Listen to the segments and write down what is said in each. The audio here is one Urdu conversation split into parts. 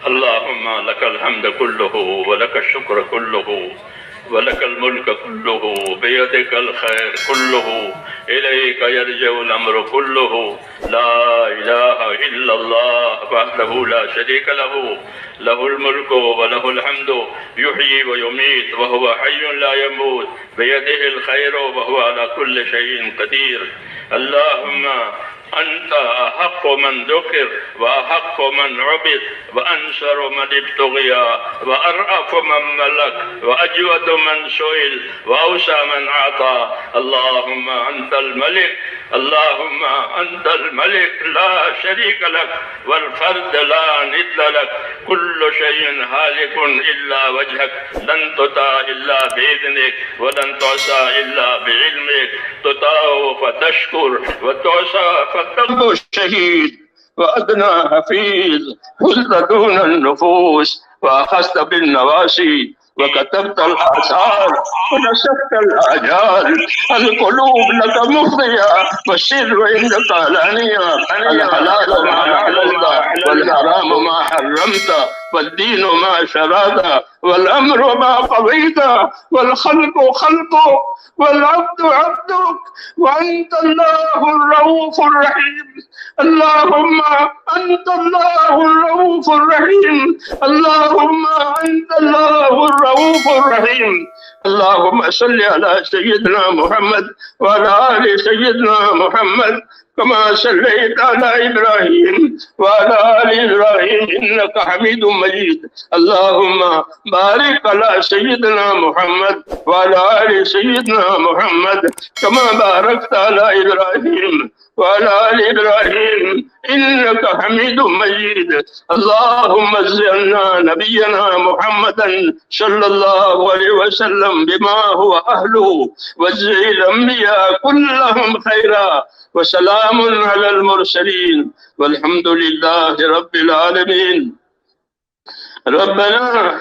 اللهم لك الحمد كله ولك الشكر كله ولك الملك كله بيدك الخير كله إليك يرجع الأمر كله لا إله إلا الله وحده لا شريك له له الملك وله الحمد يحيي ويميت وهو حي لا يموت بيده الخير وهو على كل شيء قدير. اللهم أنت أحق من ذكر وأحق من عبد وأنصر من ابتغي وأرأف من ملك وأجود من سئل وأوسع من أعطى. اللهم أنت الملك، اللهم أنت الملك لا شريك لك والفرد لا ند لك، كل شيء هالك إلا وجهك، لن تطاع إلا بإذنك ولن تعصى إلا بعلمك، تطاع فتشكر وتعصى فتقبل شهيد وأدنى حفيظ، حلت دون النفوس وأخذت بالنواسي وكتبت الآثار ونسفت الآجال. القلوب لك مفضية والسر عندك علانية، الحلال ما حللت والحرام ما حرمت والدين ما شرعت والأمر ما قضيت والخلق خلقك والعبد عبدك وأنت الله الرؤوف الرحيم. اللهم أنت الله الرؤوف الرحيم، اللهم أنت الله الرؤوف الرحيم. اللهم صل على سيدنا محمد وعلى آل سيدنا محمد كما صليت على إبراهيم وعلى آل إبراهيم إنك حميد مجيد. اللهم بارك على سيدنا محمد وعلى آل سيدنا محمد كما باركت على إبراهيم وعلى آل إبراهيم إنك حميد مجيد. اللهم زدنا نبينا محمدا صلى الله عليه وسلم بما هو أهله واجزي الأنبياء كلهم خيرا وسلام على المرسلين والحمد لله رب العالمين. ربنا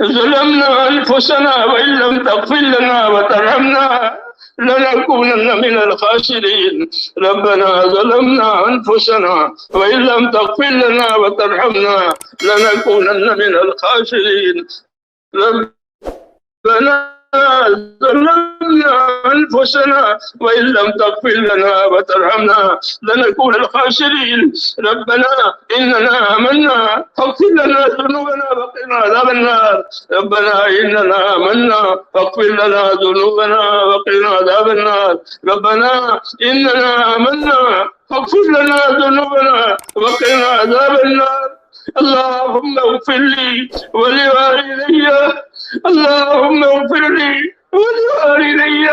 ظلمنا أنفسنا وإن لم تغفر لنا وترحمنا لنكونن من الخاسرين. ربنا ظلمنا أنفسنا وإن لم تغفر لنا وترحمنا لنكونن من الخاسرين. ربنا ظلمنا أنفسنا وإن لم تغفر لنا وترحمنا لنكون الخاسرين. ربنا إننا آمنا فاغفر لنا ذنوبنا وقنا عذاب النار. ربنا إننا آمنا فاغفر لنا ذنوبنا وقنا عذاب النار. ربنا إننا آمنا فاغفر لنا ذنوبنا وقنا عذاب النار. اللهم اغفر لي ولوالدي، اللهم اغفر لي ولوالدي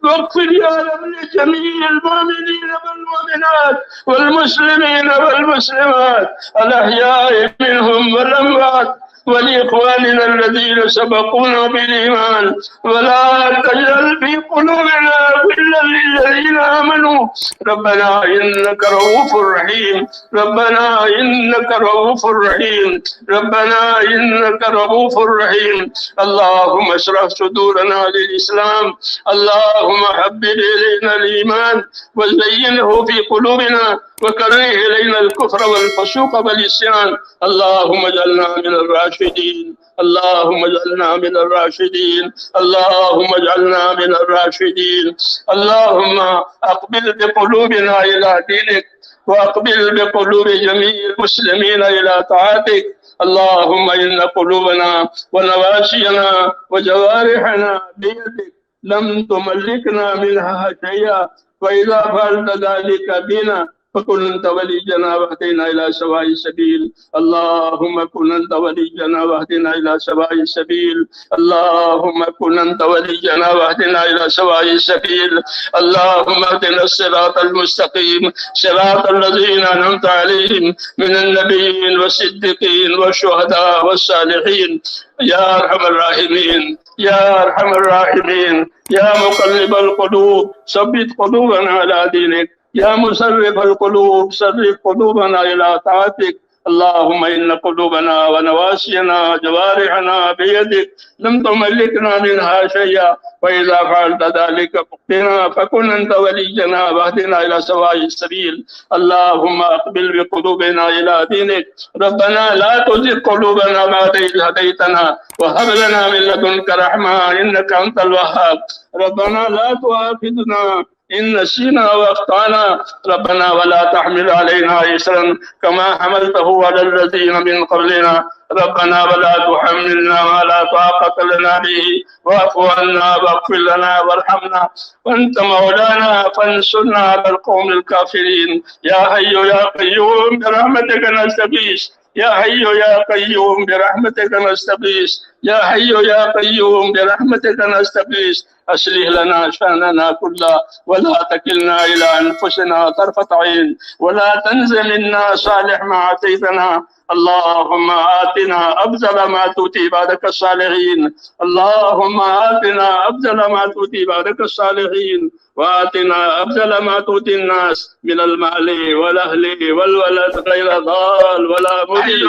واغفر يا رب لجميع المؤمنين والمؤمنات والمسلمين والمسلمات الأحياء منهم والأموات ولإخواننا الذين سبقونا بالإيمان ولا تجعل في قلوبنا غلا للذين آمنوا. ربنا إنك رؤوف رحيم، ربنا إنك رؤوف رحيم، ربنا إنك رؤوف رحيم. اللهم اشرح صدورنا للإسلام، اللهم حبب إلينا الإيمان وزينه في قلوبنا وكره إلينا الكفر والفسوق والعصيان. اللهم اجعلنا من الراشدين، اللهم اجعلنا من الراشدين، اللهم اجعلنا من الراشدين. اللهم أقبل بقلوبنا إلى دينك وأقبل بقلوب جميع المسلمين إلى طاعتك. اللهم إن قلوبنا ونواسينا وجوارحنا بيدك لم تملكنا منها شيئا، وإذا فعلت ذلك بنا فكن أنت ولينا واهدنا إلى سواء السبيل. اللهم كن أنت ولينا واهدنا إلى سواء السبيل. اللهم كن أنت ولينا واهدنا إلى سواء السبيل. اللهم اهدنا الصراط المستقيم، صراط الذين أنعمت عليهم من النبيين والصديقين والشهداء والصالحين. يا أرحم الراحمين، يا أرحم الراحمين، يا مقلب القلوب ثبت قلوبنا على دينك، يا مصرف القلوب صرف قلوبنا إلى طاعتك. اللهم إن قلوبنا ونواسينا جوارحنا بيدك لم تملكنا منها شيئا، وإذا فعلت ذلك فقنا فكن أنت ولينا واهدنا إلى سواء السبيل. اللهم أقبل بقلوبنا إلى دينك. ربنا لا تزغ قلوبنا بعد إذ هديتنا وهب لنا من لدنك رحمة إنك أنت الوهاب. ربنا لا تؤاخذنا إن نسينا وأخطأنا. ربنا ولا تحمل علينا إصرا كما حملته على الذين من قبلنا. ربنا ولا تحملنا ما لا طاقة لنا به واعف عنا واغفر لنا وارحمنا وأنت مولانا فانصرنا على القوم الكافرين. يا حي يا قيوم برحمتك نستغيث. يا حي يا قيوم برحمتك نستغيث. يا حي يا قيوم برحمتك نستغيث. أصلح لنا شأننا كله ولا تكلنا إلى أنفسنا طرفة عين ولا تنز منا صالح ما آتيتنا. اللهم آتنا أفضل ما تؤتي عبادك الصالحين. اللهم آتنا أفضل ما تؤتي عبادك الصالحين وآتنا أفضل ما تؤتي الناس من المال والأهل والولد غير ضال ولا مضل.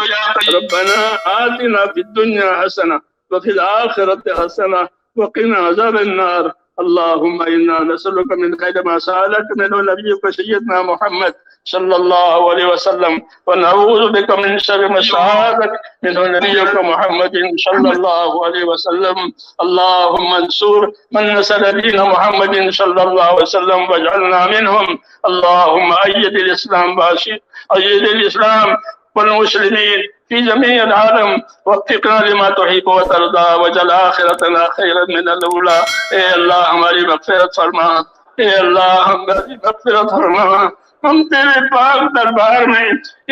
ربنا آتنا في الدنيا حسنة وفي الآخرة حسنة وقنا عذاب النار. اللهم إنا نسألك من خير ما سألك منه نبيك سيدنا محمد صلى الله عليه وسلم ونعوذ بك من شر ما استعاذك منه نبيك محمد صلى الله عليه وسلم. اللهم انصر من نصر دين محمد صلى الله عليه وسلم واجعلنا منهم. اللهم أيد الإسلام أيد الإسلام والمسلمين في جميع العالم وفقنا لما تحب وترضى واجعل آخرتنا خيرا من الأولى. اے اللہ ہماری مغفرت فرما. اے اللہ ہماری مغفرت فرما. ہم تیرے پاک دربار میں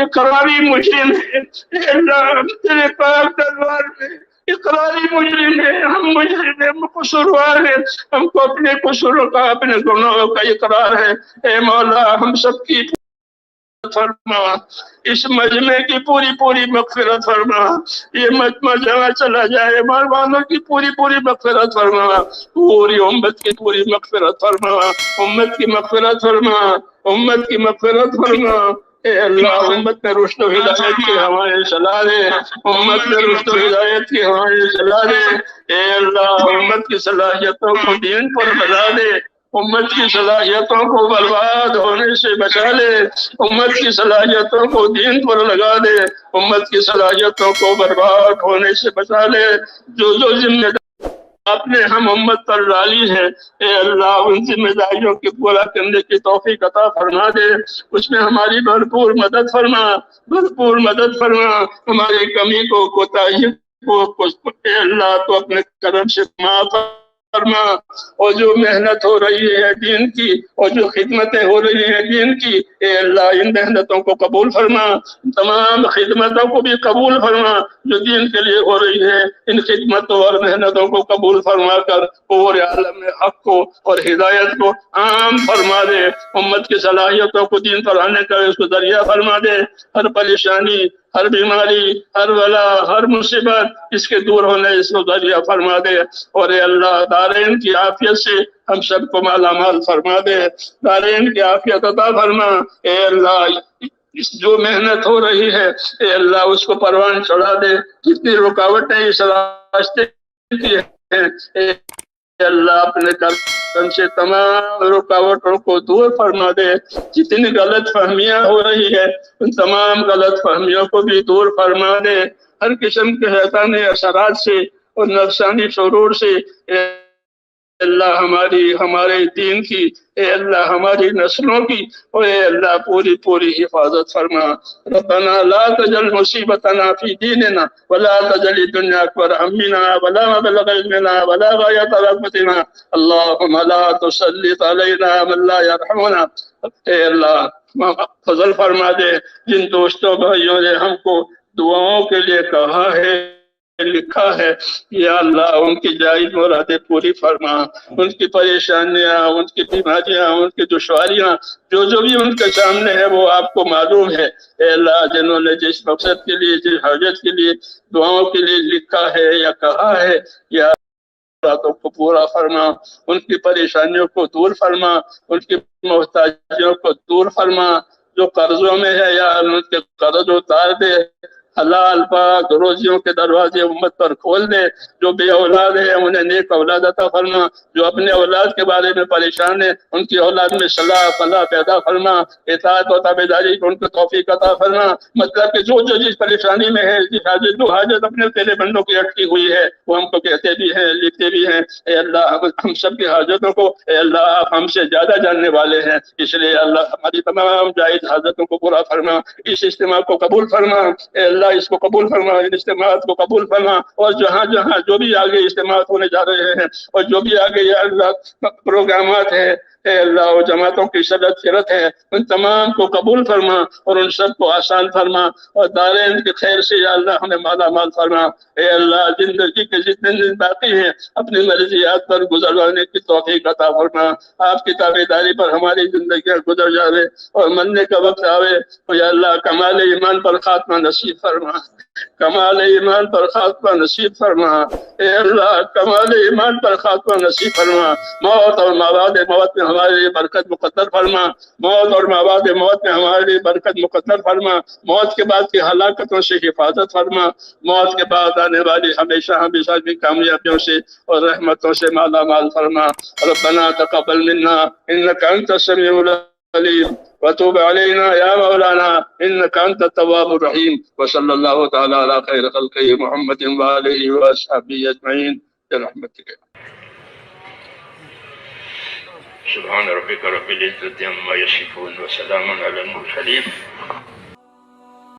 اقراری مجرم ہیں. اے اللہ ہم تیرے پاک دربار میں اقراری مجرم ہیں. ہم مجرم ہیں, ہم قصوروار ہیں. ہم کو اپنے قصوروں کا اپنے گناہوں کا اقرار ہے. اے مولا ہم سب کی فرما. اس مجمع کی پوری پوری مغفرت فرما. یہ مجمع جہاں چلا جائے مہربانوں کی پوری پوری مغفرت فرما. پوری امت کی پوری مغفرت فرما. امت کی مغفرت فرما. امت کی مغفرت فرما. اے اللہ امت میں رشد و ہدایت کی ہوائیں چلا دے. امت میں رشد و ہدایت کی ہوائیں چلا دے. اے اللہ امت کی صلاحیتوں کو دین پر بنا دے. امت کی صلاحیتوں کو برباد ہونے سے بچا لے. امت کی صلاحیتوں کو دین پر لگا دے. امت کی صلاحیتوں کو برباد ہونے سے بچا لے. جو ذمہ داری آپ نے ہم امت پر ڈالی ہے, اے اللہ ان ذمہ داریوں کی پورا کرنے کی توفیق عطا فرما دے. اس میں ہماری بھرپور مدد فرما. بھرپور مدد فرما. ہماری کمی کو کوتاہی کو اے اللہ تو اپنے کرم سے معاف فرما. اور جو محنت ہو رہی ہے دین کی اور جو خدمتیں ہو رہی ہیں دین کی, اے اللہ ان محنتوں کو قبول فرما. تمام خدمتوں کو بھی قبول فرما جو دین کے لیے ہو رہی ہے. ان خدمتوں اور محنتوں کو قبول فرما کر پورے عالم میں حق کو اور ہدایت کو عام فرما دے. امت کی صلاحیتوں کو دین پر آنے کا اس کو ذریعہ فرما دے. ہر پریشانی, ہر بیماری, ہر بلا, ہر مصیبت اس کے دور ہونے اس کو ذریعہ فرما دے. اور اے اللہ دارین کی عافیت سے ہم سب کو مالا مال فرما دے. دارین کی عافیت عطا فرما. اے اللہ اس جو محنت ہو رہی ہے اے اللہ اس کو پروان چڑھا دے. جتنی رکاوٹیں اس راستے کی ہیں اے اللہ اپنے کرم سے تمام رکاوٹوں کو دور فرما دے. جتنی غلط فہمیاں ہو رہی ہے ان تمام غلط فہمیوں کو بھی دور فرما دے. ہر قسم کے شیطانی اثرات سے اور نفسانی شرور سے اے اللہ ہمارے دین کی, اے اللہ ہماری نسلوں کی, اور اے اللہ پوری پوری حفاظت فرما. ربنا لا تجعل مصیبتنا فی دیننا ولا تجعل الدنیا اکبر ہمنا ولا مبلغ علمنا ولا غایۃ رغبتنا. اللهم لا تسلط علینا من لا یرحمنا. اے اللہ فضل فرما دے. جن دوستوں بھائیوں نے ہم کو دعاؤں کے لیے کہا ہے لکھا ہے, یا اللہ ان کی جائز مرادیں پوری فرما. ان کی پریشانیاں, ان کی بیماریاں, ان کی دشواریاں جو بھی ان کے سامنے ہے وہ آپ کو معلوم ہے. اے اللہ جنہوں نے جس مقصد کے لیے, جس حاجت کے لیے دعاؤں کے لیے لکھا ہے یا کہا ہے, یا باتوں کو پورا فرما. ان کی پریشانیوں کو دور فرما. ان کی محتاجیوں کو دور فرما. جو قرضوں میں ہے یا ان کے قرض اتار دے، حلال پاک روزیوں کے دروازے امت پر کھول دے، جو بے اولاد ہے انہیں نیک اولاد عطا فرما، جو اپنے اولاد کے بارے میں پریشان ہے ان کی اولاد میں صلاح فلاح پیدا فرما، اطاعت و تابعداری کو ان کو توفیق عطا فرما۔ مطلب کہ جو جس پریشانی میں ہے، جس حاجت جو حاجت اپنے تیرے بندوں کی اٹکی ہوئی ہے وہ ہم کو کہتے بھی ہیں لکھتے بھی ہیں، اے اللہ ہم سب کی حاجتوں کو اے اللہ آپ ہم سے زیادہ جاننے والے ہیں، اس لیے اللہ ہماری تمام جائز حاجتوں کو پورا فرما، اس اجتماع کو قبول فرما اے اللہ، اس کو قبول فرما، ان اجتماعات کو قبول فرما، اور جہاں جہاں جو بھی آگے اجتماعات ہونے جا رہے ہیں اور جو بھی آگے یا اللہ پروگرامات ہیں اے اللہ وہ جماعتوں کی شدت فرت ہے ان تمام کو قبول فرما اور ان سب کو آسان فرما، اور دارین کے خیر سے یا اللہ ہمیں مالا مال فرما اے اللہ، زندگی کے جتنے دن باقی ہیں اپنی مرضیات پر گزروانے کی توفیق عطا فرما، آپ کی تابعداری پر ہماری زندگیاں گزر جاوے اور مرنے کا وقت آوے تو یا اللہ کمال ایمان پر خاتمہ نصیب فرما، کمال ایمان پر خاتمہ نصیب فرما اے اللہ، کمال ایمان پر خاتمہ نصیب فرما، موت اور مواد موت میں ہمارے لیے برکت مقدر فرما، موت اور مواد موت میں ہمارے لیے برکت مقدر فرما، موت کے بعد کی ہلاکتوں سے حفاظت فرما، موت کے بعد آنے والی ہمیشہ ہمیشہ کی کامیابیوں سے اور رحمتوں سے مالا مال فرما۔ ربنا تقبل منا انك انت السميع العليم وتوب علينا يا مولانا انك انت التواب الرحيم، وصلى الله تعالى على خير خلقه محمد وآله وأصحابه اجمعين برحمتك۔ سبحان ربك رب العزة عما يصفون وسلام على المرسلين